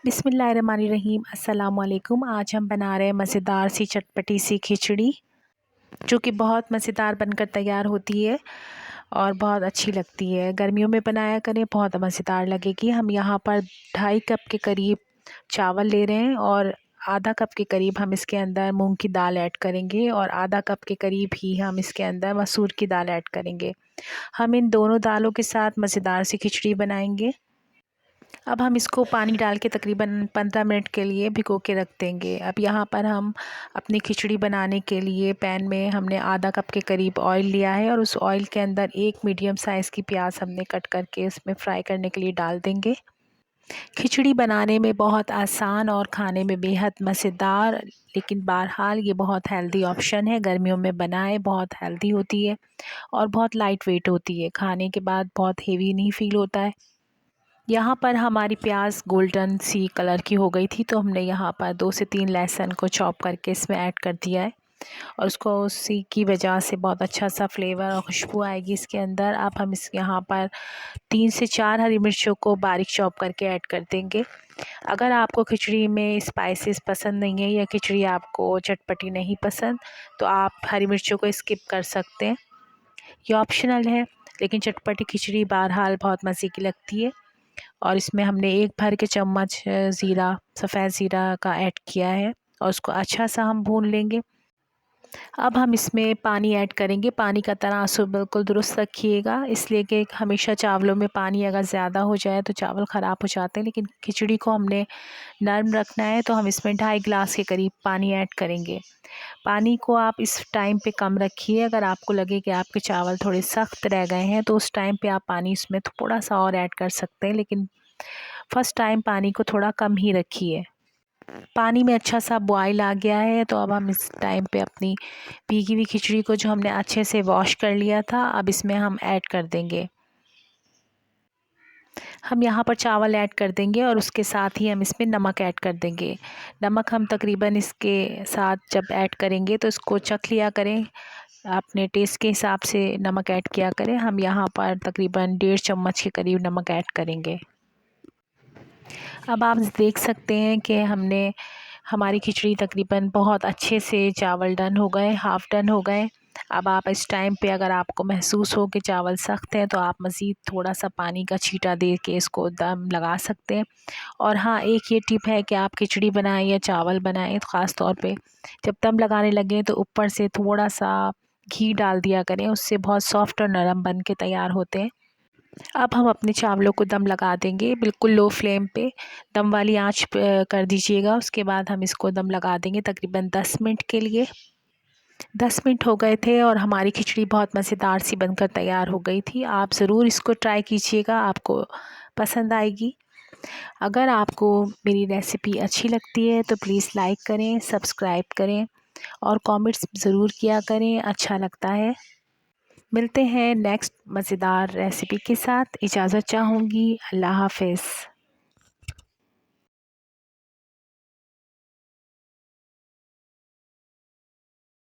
बिस्मिल्लाहिर्रहमानिर्रहीम। अस्सलाम वालेकुम। आज हम बना रहे हैं मज़ेदार सी चटपटी सी खिचड़ी, जो कि बहुत मज़ेदार बनकर तैयार होती है और बहुत अच्छी लगती है। गर्मियों में बनाया करें, बहुत मज़ेदार लगेगी। हम यहाँ पर 2.5 कप के करीब चावल ले रहे हैं और आधा कप के करीब हम इसके अंदर मूंग की दाल ऐड करेंगे और आधा कप के करीब ही हम इसके अंदर मसूर की दाल ऐड करेंगे। हम इन दोनों दालों के साथ मज़ेदार सी खिचड़ी बनाएंगे। अब हम इसको पानी डाल के तकरीबन 15 मिनट के लिए भिगो के रख देंगे। अब यहाँ पर हम अपनी खिचड़ी बनाने के लिए पैन में हमने आधा कप के करीब ऑयल लिया है और उस ऑयल के अंदर एक मीडियम साइज़ की प्याज हमने कट करके इसमें फ्राई करने के लिए डाल देंगे। खिचड़ी बनाने में बहुत आसान और खाने में बेहद मज़ेदार, लेकिन बहरहाल ये बहुत हेल्दी ऑप्शन है। गर्मियों में बनाए, बहुत हेल्दी होती है और बहुत लाइट वेट होती है। खाने के बाद बहुत हेवी नहीं फ़ील होता है। यहाँ पर हमारी प्याज गोल्डन सी कलर की हो गई थी, तो हमने यहाँ पर 2 से 3 लहसुन को चॉप करके इसमें ऐड कर दिया है और उसको उसी की वजह से बहुत अच्छा सा फ्लेवर और खुशबू आएगी इसके अंदर। अब हम इस यहाँ पर 3 से 4 हरी मिर्चों को बारीक चॉप करके ऐड कर देंगे। अगर आपको खिचड़ी में स्पाइसेस पसंद नहीं है या खिचड़ी आपको चटपटी नहीं पसंद, तो आप हरी मिर्चों को स्किप कर सकते हैं, ये ऑप्शनल है। लेकिन चटपटी खिचड़ी बहरहाल बहुत मज़े की लगती है। और इसमें हमने 1 भर के चम्मच ज़ीरा, सफ़ेद ज़ीरा का ऐड किया है और उसको अच्छा सा हम भून लेंगे। अब हम इसमें पानी ऐड करेंगे। पानी का तनासुर बिल्कुल दुरुस्त रखिएगा, इसलिए कि हमेशा चावलों में पानी अगर ज़्यादा हो जाए तो चावल ख़राब हो जाते हैं, लेकिन खिचड़ी को हमने नरम रखना है, तो हम इसमें 2.5 गिलास के करीब पानी ऐड करेंगे। पानी को आप इस टाइम पे कम रखिए। अगर आपको लगे कि आपके चावल थोड़े सख्त रह गए हैं, तो उस टाइम पे आप पानी इसमें थोड़ा सा और ऐड कर सकते हैं, लेकिन फ़र्स्ट टाइम पानी को थोड़ा कम ही रखिए। पानी में अच्छा सा बॉयल आ गया है, तो अब हम इस टाइम पे अपनी भीगी हुई खिचड़ी को, जो हमने अच्छे से वॉश कर लिया था, अब इसमें हम ऐड कर देंगे। हम यहाँ पर चावल ऐड कर देंगे और उसके साथ ही हम इसमें नमक ऐड कर देंगे। नमक हम तकरीबन इसके साथ जब ऐड करेंगे तो इसको चख लिया करें, अपने टेस्ट के हिसाब से नमक ऐड किया करें। हम यहाँ पर तकरीबन 1.5 चम्मच के करीब नमक ऐड करेंगे। अब आप देख सकते हैं कि हमारी खिचड़ी तकरीबन बहुत अच्छे से चावल डन हो गए, हाफ़ डन हो गए। अब आप इस टाइम पे अगर आपको महसूस हो कि चावल सख्त हैं, तो आप मज़ीद थोड़ा सा पानी का छींटा दे के इसको दम लगा सकते हैं। और हाँ, एक ये टिप है कि आप खिचड़ी बनाएं या चावल बनाएं, तो ख़ास तौर पे जब दम लगाने लगें तो ऊपर से थोड़ा सा घी डाल दिया करें, उससे बहुत सॉफ्ट और नरम बन के तैयार होते हैं। अब हम अपने चावलों को दम लगा देंगे, बिल्कुल लो फ्लेम पे दम वाली आंच कर दीजिएगा। उसके बाद हम इसको दम लगा देंगे तकरीबन 10 मिनट के लिए। 10 मिनट हो गए थे और हमारी खिचड़ी बहुत मज़ेदार सी बनकर तैयार हो गई थी। आप ज़रूर इसको ट्राई कीजिएगा, आपको पसंद आएगी। अगर आपको मेरी रेसिपी अच्छी लगती है तो प्लीज़ लाइक करें, सब्सक्राइब करें और कमेंट्स ज़रूर किया करें, अच्छा लगता है। मिलते हैं नेक्स्ट मज़ेदार रेसिपी के साथ। इजाज़त चाहूँगी। अल्लाह हाफ़िज़।